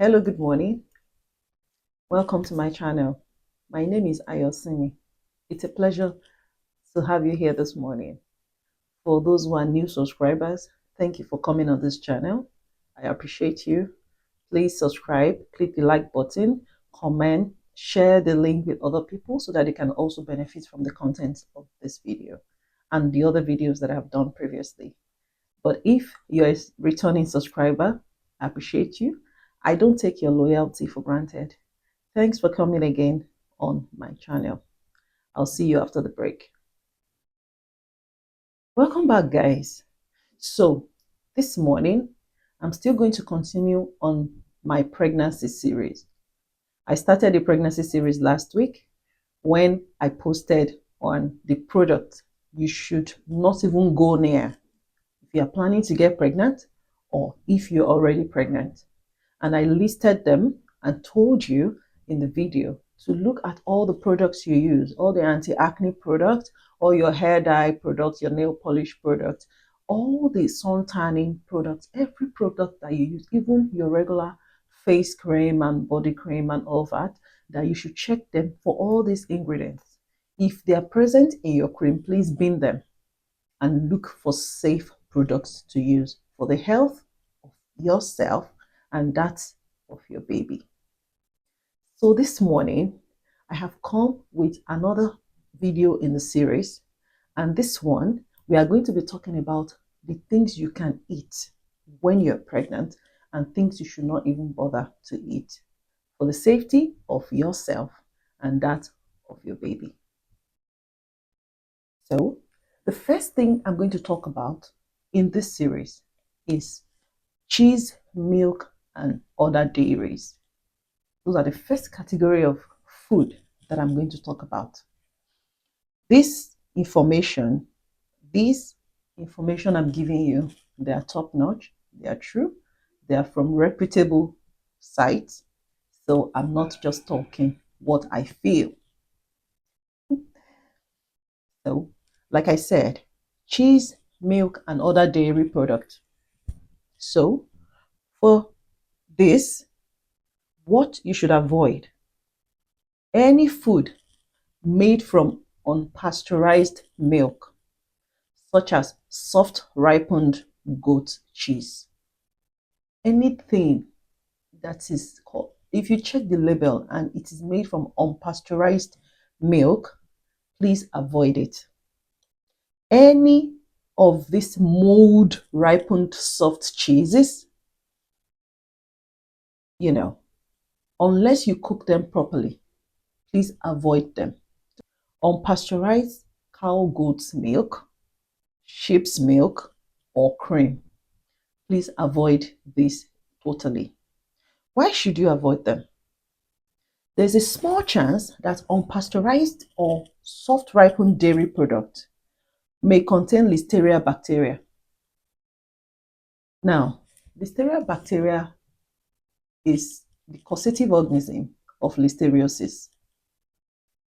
Hello, good morning. Welcome to my channel. My name is Ayosimi. It's a pleasure to have you here this morning. For those who are new subscribers, thank you for coming on this channel. I appreciate you. Please subscribe, click the like button, comment, share the link with other people so that they can also benefit from the content of this video and the other videos that I've done previously. But if you're a returning subscriber, I appreciate you. I don't take your loyalty for granted. Thanks for coming again on my channel. I'll see you after the break. Welcome back, guys. So, this morning, I'm still going to continue on my pregnancy series. I started the pregnancy series last week when I posted on the product you should not even go near if you are planning to get pregnant or if you're already pregnant. And I listed them and told you in the video to look at all the products you use, all the anti-acne products, all your hair dye products, your nail polish products, all the sun tanning products, every product that you use, even your regular face cream and body cream and all that you should check them for all these ingredients. If they are present in your cream, please bin them and look for safe products to use for the health of yourself and that of your baby. So this morning, I have come with another video in the series, and this one, we are going to be talking about the things you can eat when you're pregnant and things you should not even bother to eat for the safety of yourself and that of your baby. So, the first thing I'm going to talk about in this series is cheese, milk, and other dairies. Those are the first category of food that I'm going to talk about. This information I'm giving you, they are top notch, they are true, they are from reputable sites. So I'm not just talking what I feel. So, like I said, cheese, milk, and other dairy products. So, for this, what you should avoid: any food made from unpasteurized milk, such as soft ripened goat cheese. Anything that is called, if you check the label and it is made from unpasteurized milk, please avoid it. Any of these mold ripened soft cheeses, unless you cook them properly, please avoid them. Unpasteurized cow goat's milk, sheep's milk, or cream, please avoid this totally. Why should you avoid them? There's a small chance that unpasteurized or soft ripened dairy product may contain listeria bacteria. Now, listeria bacteria is the causative organism of listeriosis.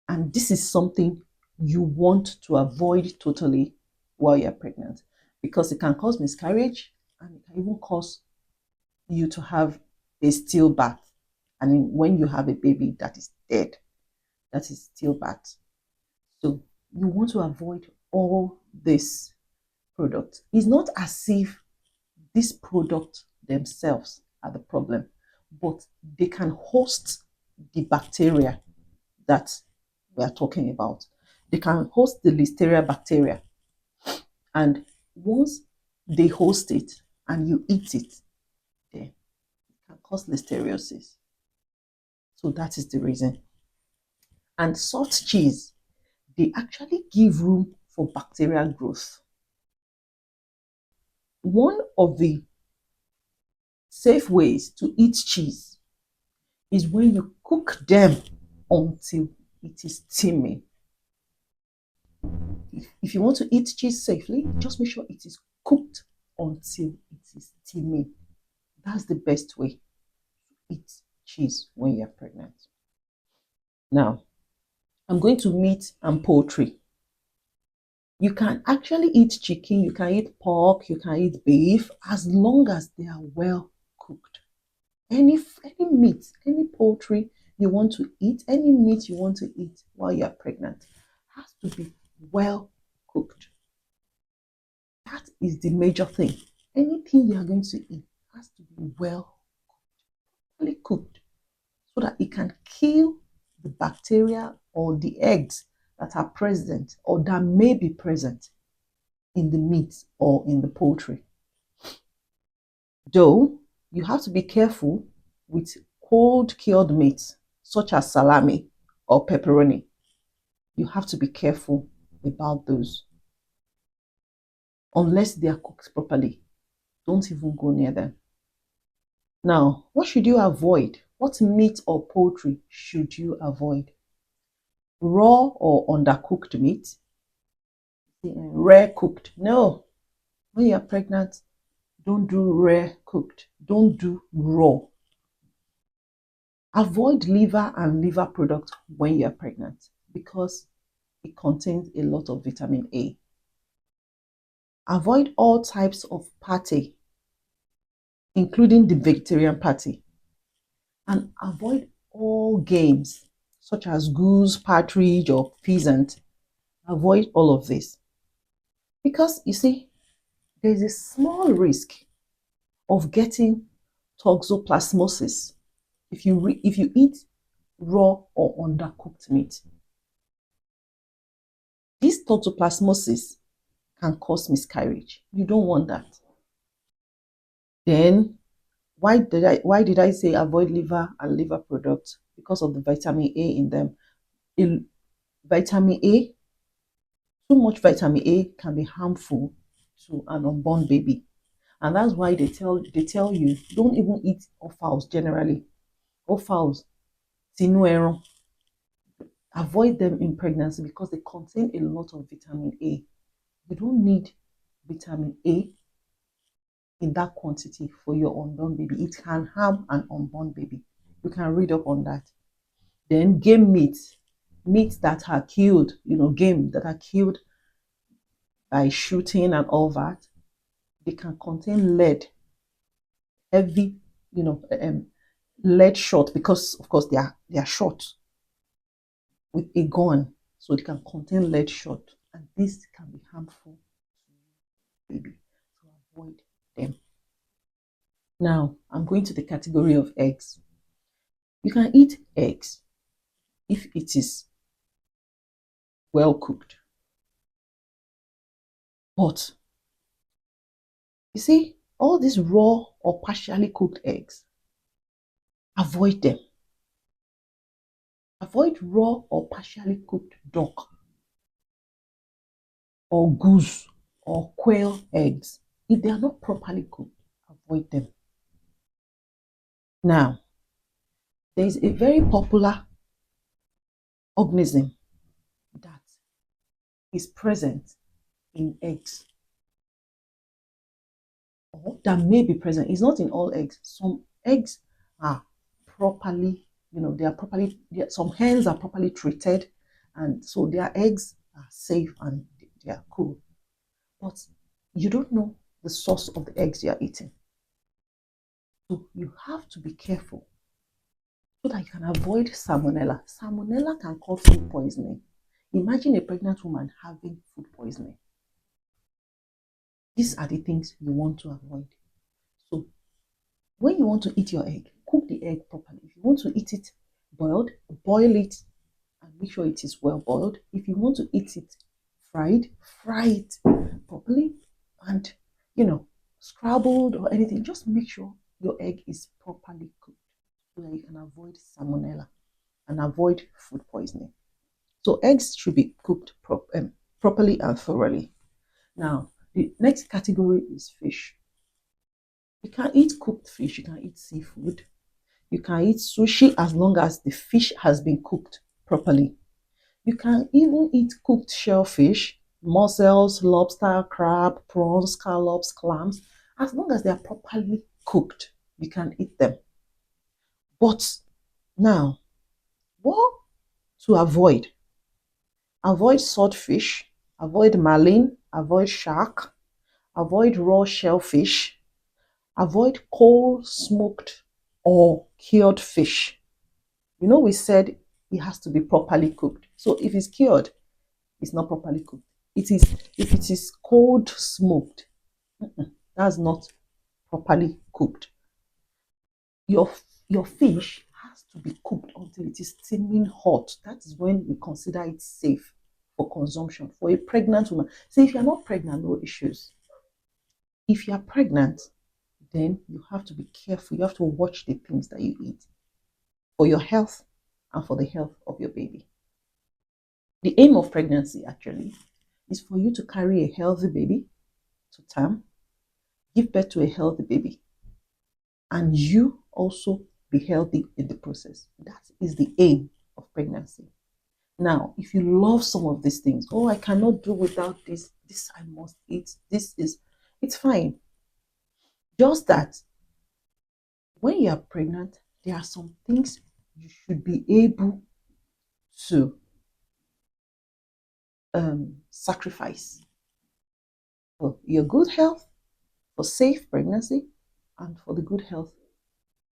And this is something you want to avoid totally while you're pregnant, because it can cause miscarriage and it can even cause you to have a stillbirth. I mean, when you have a baby that is dead, that is stillbirth. So you want to avoid all this product. It's not as if these products themselves are the problem, but they can host the bacteria that we are talking about. They can host the listeria bacteria. And once they host it and you eat it, then it can cause listeriosis. So that is the reason. And soft cheese, they actually give room for bacterial growth. One of the safe ways to eat cheese is when you cook them until it is steaming. If you want to eat cheese safely, just make sure it is cooked until it is steaming. That's the best way to eat cheese when you're pregnant. Now, I'm going to meat and poultry. You can actually eat chicken, you can eat pork, you can eat beef, as long as they are well cooked. any meat, any poultry you want to eat, any meat you want to eat while you're pregnant has to be well cooked. That is the major thing. Anything you are going to eat has to be well cooked so that it can kill the bacteria or the eggs that are present or that may be present in the meat or in the poultry. Though you have to be careful with cold cured meats such as salami or pepperoni. You have to be careful about those. Unless they are cooked properly, don't even go near them. Now, what should you avoid? What meat or poultry should you avoid? Raw or undercooked meat? Rare cooked? No. When you're pregnant, don't do rare cooked. Don't do raw. Avoid liver and liver products when you're pregnant because it contains a lot of vitamin A. Avoid all types of patty, including the vegetarian patty. And avoid all games such as goose, partridge, or pheasant. Avoid all of this. Because you see, there's a small risk of getting toxoplasmosis if you eat raw or undercooked meat. This toxoplasmosis can cause miscarriage. You don't want that. Then why did I say avoid liver and liver products? Because of the vitamin A in them. Vitamin A, too much vitamin A can be harmful to an unborn baby. And that's why they tell you don't even eat offals generally. Offals, tinu. Avoid them in pregnancy because they contain a lot of vitamin A. You don't need vitamin A in that quantity for your unborn baby. It can harm an unborn baby. You can read up on that. Then game meats that are killed, game that are killed by shooting and all that, they can contain lead, heavy, lead shot because of course they are shot with a gun, so they can contain lead shot, and this can be harmful to baby. So avoid them. Now I'm going to the category of eggs. You can eat eggs if it is well cooked. But you see, all these raw or partially cooked eggs, avoid them. Avoid raw or partially cooked duck or goose or quail eggs. If they are not properly cooked, avoid them. Now, there is a very popular organism that is present in eggs, or that may be present. It's not in all eggs. Some eggs are properly, some hens are properly treated, and so their eggs are safe and they are cool. But you don't know the source of the eggs you are eating. So you have to be careful so that you can avoid salmonella. Salmonella can cause food poisoning. Imagine a pregnant woman having food poisoning. These are the things you want to avoid. So when you want to eat your egg, cook the egg properly. If you want to eat it boiled, boil it and make sure it is well boiled. If you want to eat it fried, fry it properly, and scrambled or anything. Just make sure your egg is properly cooked so that you can avoid salmonella and avoid food poisoning. So eggs should be cooked properly and thoroughly. Now, the next category is fish. You can eat cooked fish, you can eat seafood, you can eat sushi as long as the fish has been cooked properly. You can even eat cooked shellfish, mussels, lobster, crab, prawns, scallops, clams. As long as they are properly cooked, you can eat them. But now, what to avoid? Avoid swordfish, avoid marlin, avoid shark, avoid raw shellfish, avoid cold smoked or cured fish. We said it has to be properly cooked. So if it's cured, it's not properly cooked. It is if it is cold smoked, that's not properly cooked. Your your fish has to be cooked until it is steaming hot. That is when we consider it safe for consumption for a pregnant woman. So if you're not pregnant, no issues. If you are pregnant, then you have to be careful. You have to watch the things that you eat for your health and for the health of your baby. The aim of pregnancy actually is for you to carry a healthy baby to term, give birth to a healthy baby, and you also be healthy in the process. That is the aim of pregnancy. Now, if you love some of these things, oh, I cannot do without this I must eat, it's fine. Just that when you are pregnant, there are some things you should be able to sacrifice for your good health, for safe pregnancy, and for the good health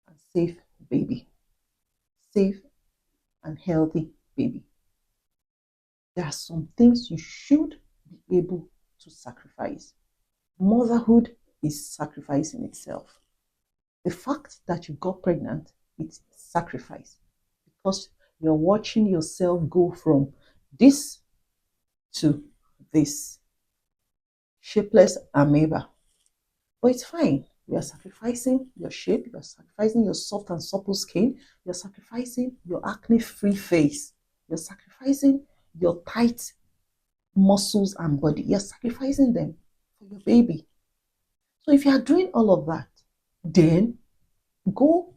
and safe baby, safe and healthy baby. There are some things you should be able to sacrifice. Motherhood is sacrifice in itself. The fact that you got pregnant, it's sacrifice because you're watching yourself go from this to this shapeless amoeba. But it's fine. You are sacrificing your shape, you are sacrificing your soft and supple skin, you're sacrificing your acne free face, you're sacrificing your tight muscles and body. You're sacrificing them for your baby. So if you are doing all of that, then go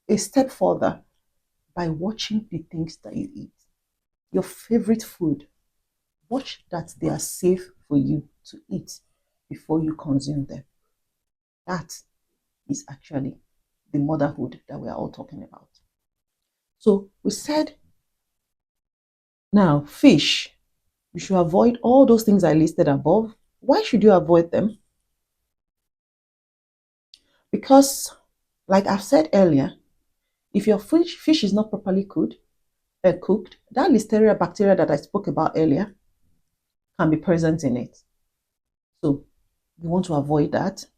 a step further by watching the things that you eat. Your favorite food, watch that they are safe for you to eat before you consume them. That is actually the motherhood that we are all talking about. So we said, now fish, you should avoid all those things I listed above. Why should you avoid them? Because, like I've said earlier, if your fish is not properly cooked, that listeria bacteria that I spoke about earlier can be present in it. So you want to avoid that. It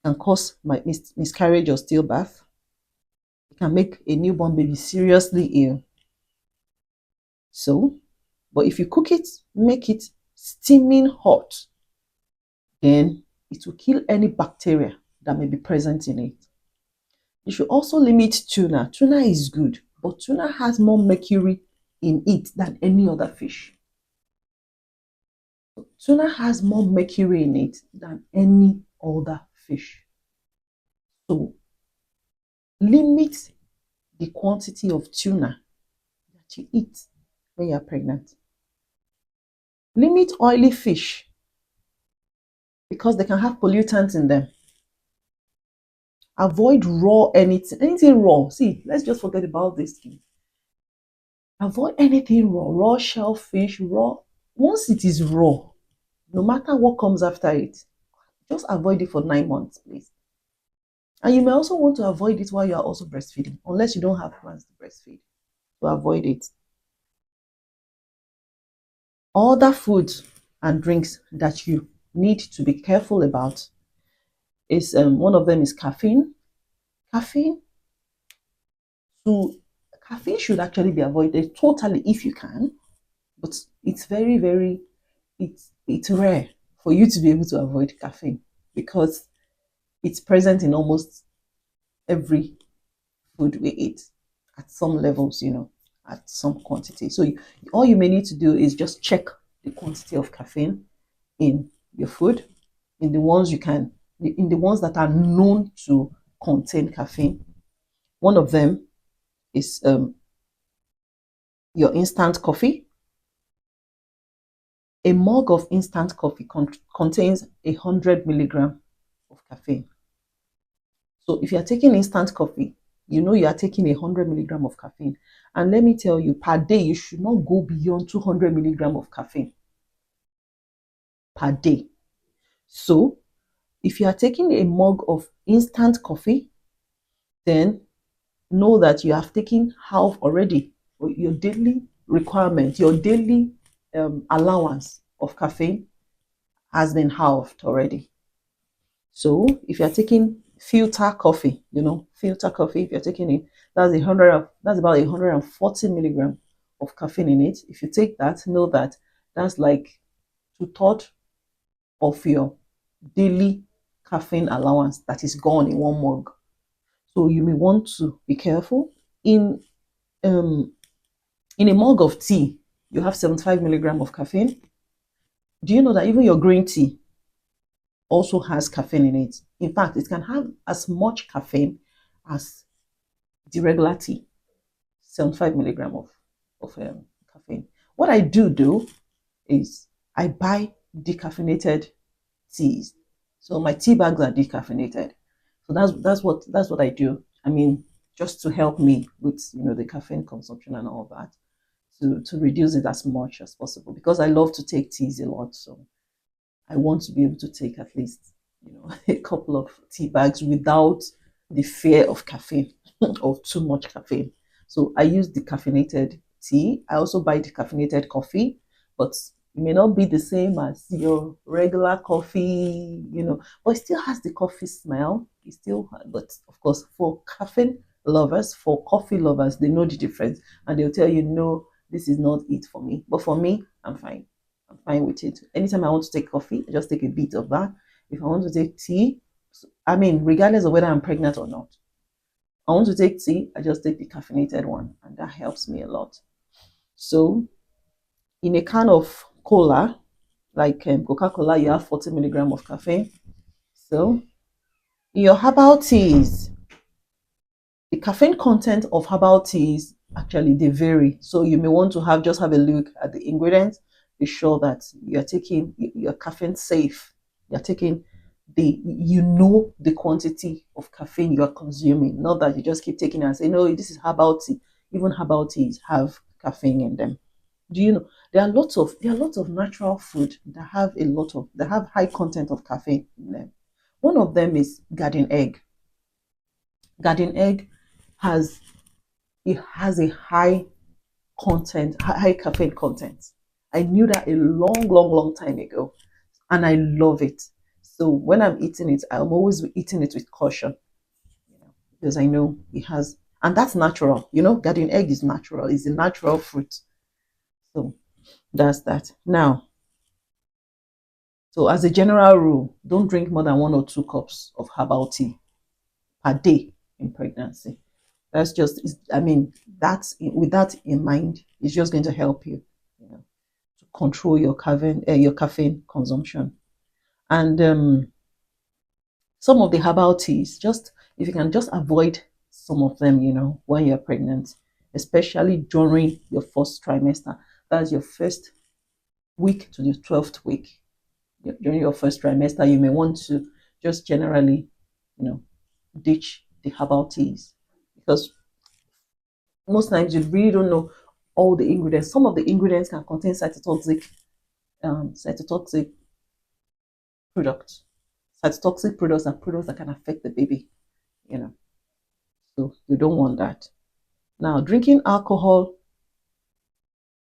can cause miscarriage or stillbirth. It can make a newborn baby seriously ill. So, but if you cook it, make it steaming hot, then it will kill any bacteria that may be present in it. You should also limit tuna. Tuna is good, but tuna has more mercury in it than any other fish. Tuna has more mercury in it than any other fish. So limit the quantity of tuna that you eat when you're pregnant. Limit oily fish because they can have pollutants in them. Avoid raw anything raw. See, let's just forget about this thing. Avoid anything raw, raw shellfish, raw. Once it is raw, no matter what comes after it, just avoid it for 9 months, please. And you may also want to avoid it while you are also breastfeeding, unless you don't have plans to breastfeed. To avoid it. Other foods and drinks that you need to be careful about is one of them is caffeine. Caffeine caffeine should actually be avoided totally if you can, but it's very it's rare for you to be able to avoid caffeine because it's present in almost every food we eat at some levels, at some quantity. So all you may need to do is just check the quantity of caffeine in your food, in the ones that are known to contain caffeine. One of them is your instant coffee. A mug of instant coffee contains 100 milligram of caffeine. So if you are taking instant coffee, you are taking 100 milligram of caffeine. And let me tell you, per day, you should not go beyond 200 milligram of caffeine per day. So if you are taking a mug of instant coffee, then know that you have taken half already. Your daily requirement, your daily allowance of caffeine has been halved already. So if you're taking filter coffee, filter coffee, if you're taking it, that's about 140 milligram of caffeine in it. If you take that, know that that's like two-thirds of your daily caffeine allowance that is gone in one mug. So you may want to be careful. Um in a mug of tea, you have 75 milligram of caffeine. Do you know that even your green tea also has caffeine in it? In fact, it can have as much caffeine as the regular tea, 75 milligram of caffeine. What I do is I buy decaffeinated teas. So my tea bags are decaffeinated. So that's what I do. I mean, just to help me with the caffeine consumption and all that, to reduce it as much as possible, because I love to take teas a lot. So I want to be able to take at least, a couple of tea bags without the fear of caffeine or too much caffeine. So I use decaffeinated tea. I also buy decaffeinated coffee, but it may not be the same as your regular coffee, but it still has the coffee smell. But of course, for caffeine lovers, for coffee lovers, they know the difference, and they'll tell you, no, this is not it for me. But for me, I'm fine. I'm fine with it. Anytime I want to take coffee, I just take a bit of that. If I want to take tea, I mean, regardless of whether I'm pregnant or not, I want to take tea, I just take the caffeinated one, and that helps me a lot. So, in a can of cola, like Coca-Cola, you have 40 milligram of caffeine. So, in your herbal teas, the caffeine content of herbal teas actually they vary. So you may want to have a look at the ingredients. Be sure that you're taking your caffeine safe. You're taking the quantity of caffeine you are consuming. Not that you just keep taking it and say, no, this is herbal tea. Even herbal teas have caffeine in them. Do you know there are lots of natural food that have high content of caffeine in them. One of them is garden egg. Garden egg has it has a high caffeine content. I knew that a long, long, long time ago, and I love it. So when I'm eating it, I'm always eating it with caution, because I know it has, and that's natural. Garden egg is natural. It's a natural fruit. So that's that. Now, so as a general rule, don't drink more than 1 or 2 cups of herbal tea per day in pregnancy. That's just, I mean, with that in mind, it's just going to help you, to control your caffeine consumption. And some of the herbal teas, just if you can just avoid some of them, when you're pregnant, especially during your first trimester. That's your first week to the 12th week. During your first trimester, you may want to just generally, you know, ditch the herbal teas, because most times you really don't know all the ingredients. Some of the ingredients can contain cytotoxic products. Cytotoxic products are products that can affect the baby, you know. So you don't want that. Now, drinking alcohol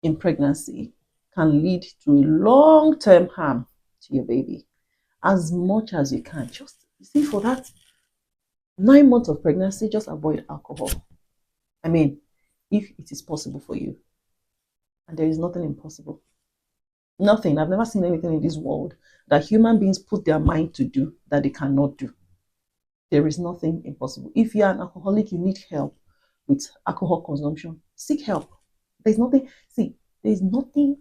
in pregnancy can lead to a long-term harm to your baby. As much as you can, just you see, for that 9 months of pregnancy, just avoid alcohol. I mean, if it is possible for you, and there is nothing impossible. Nothing. I've never seen anything in this world that human beings put their mind to do that they cannot do. There is nothing impossible. If you are an alcoholic, you need help with alcohol consumption. Seek help. There's nothing. See, there's nothing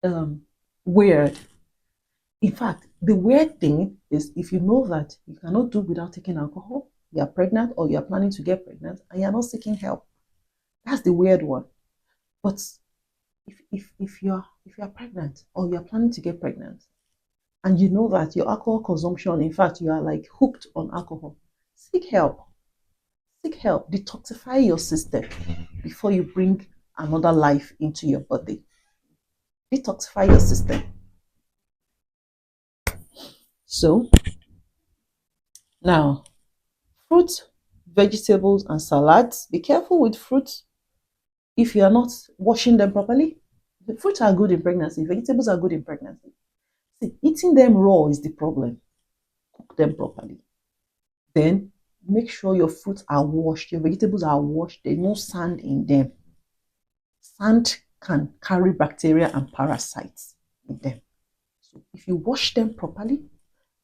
um, weird. In fact, the weird thing is if you know that you cannot do without taking alcohol, you are pregnant or you are planning to get pregnant, and you are not seeking help. That's the weird one. But if you're pregnant or you're planning to get pregnant, and you know that your alcohol consumption, in fact, you are like hooked on alcohol, seek help. Seek help. Detoxify your system before you bring another life into your body. Detoxify your system. So now, fruit vegetables and salads. Be careful with fruits if you are not washing them properly. The fruits are good in pregnancy, vegetables are good in pregnancy. See, eating them raw is the problem. Cook them properly. Then make sure your fruits are washed, your vegetables are washed, there's no sand in them. Sand can carry bacteria and parasites in them. So if you wash them properly,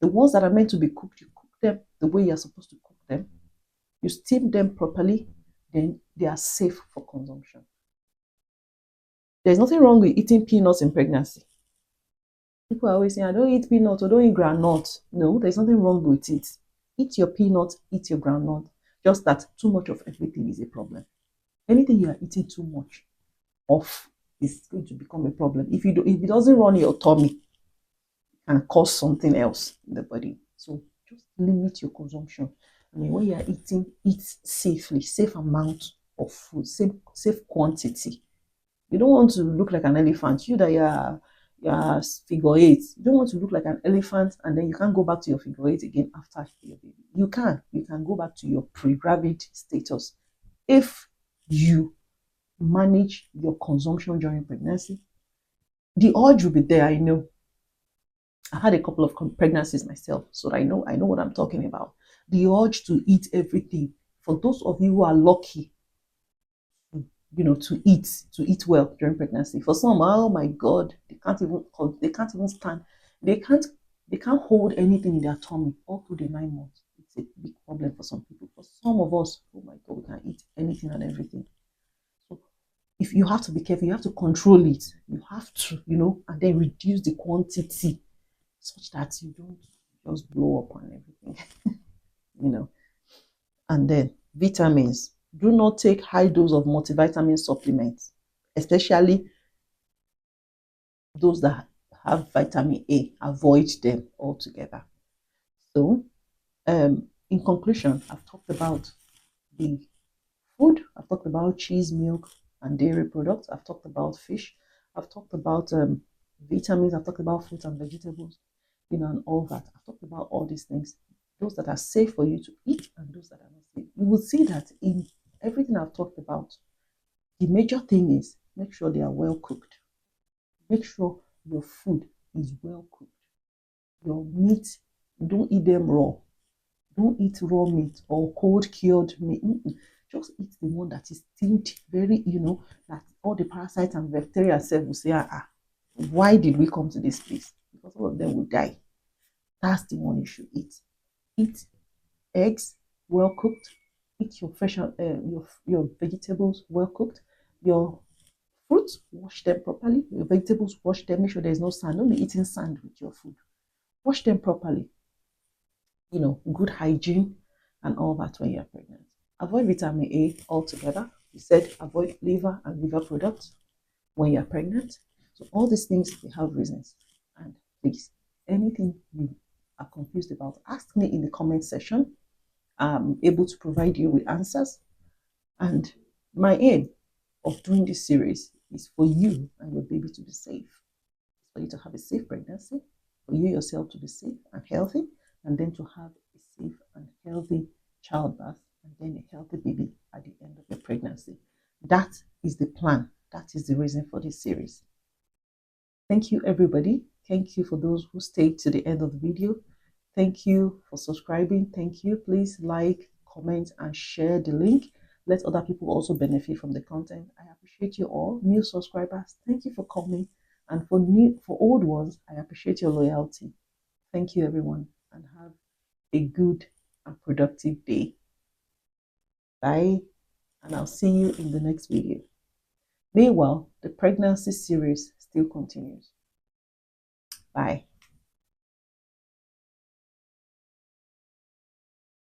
the ones that are meant to be cooked, you cook them the way you're supposed to cook them. You steam them properly, then they are safe for consumption. There's nothing wrong with eating peanuts in pregnancy. People are always saying, I don't eat peanuts or don't eat groundnuts. No, there's nothing wrong with it. Eat your peanuts, eat your groundnut. Just that too much of everything is a problem. Anything you are eating too much of is going to become a problem. If it doesn't run your tummy, it can cause something else in the body. So just limit your consumption. I mean, when you are eating, eat safely, safe amount of food, safe quantity. You don't want to look like an elephant. You that you're figure eight. You don't want to look like an elephant and then you can't go back to your figure eight again after your baby. You can go back to your pre-gravid status if you manage your consumption during pregnancy. The urge will be there, I know. I had a couple of pregnancies myself, so I know what I'm talking about. The urge to eat everything. For those of you who are lucky, to eat well during pregnancy. For some, oh my God, they can't even stand. They can't hold anything in their tummy all through the 9 months. It's a big problem for some people. For some of us, oh my God, we can eat anything and everything. So if you have to be careful, you have to control it. You have to, and then reduce the quantity such that you don't just blow up on everything. And then vitamins. Do not take high dose of multivitamin supplements, especially those that have vitamin A. Avoid them altogether. So, in conclusion, I've talked about the food. I've talked about cheese, milk, and dairy products. I've talked about fish. I've talked about vitamins. I've talked about fruits and vegetables, and all that. I've talked about all these things. Those that are safe for you to eat and those that are not safe. You will see that in everything I've talked about, the major thing is make sure they are well cooked. Make sure your food is well cooked. Your meat, don't eat them raw. Don't eat raw meat or cold cured meat. Just eat the one that is steamed very, that all the parasites and bacteria will say, why did we come to this place? Because all of them will die. That's the one you should eat. Eat eggs well cooked. Eat your fresh your vegetables well cooked. Your fruits, wash them properly. Your vegetables, wash them. Make sure there's no sand. Don't be eating sand with your food. Wash them properly. Good hygiene and all that when you're pregnant. Avoid vitamin A altogether. We said avoid liver and liver products when you're pregnant. So all these things, they have reasons. And please, anything you are confused about, ask me in the comment section. I'm able to provide you with answers. And my aim of doing this series is for you and your baby to be safe, for you to have a safe pregnancy, for you yourself to be safe and healthy, and then to have a safe and healthy childbirth, and then a healthy baby at the end of your pregnancy. That is the plan. That is the reason for this series. Thank you, everybody. Thank you for those who stayed to the end of the video. Thank you for subscribing. Thank you. Please like, comment, and share the link. Let other people also benefit from the content. I appreciate you all. New subscribers, thank you for coming. And for old ones, I appreciate your loyalty. Thank you, everyone, and have a good and productive day. Bye, and I'll see you in the next video. Meanwhile, the pregnancy series still continues. Bye.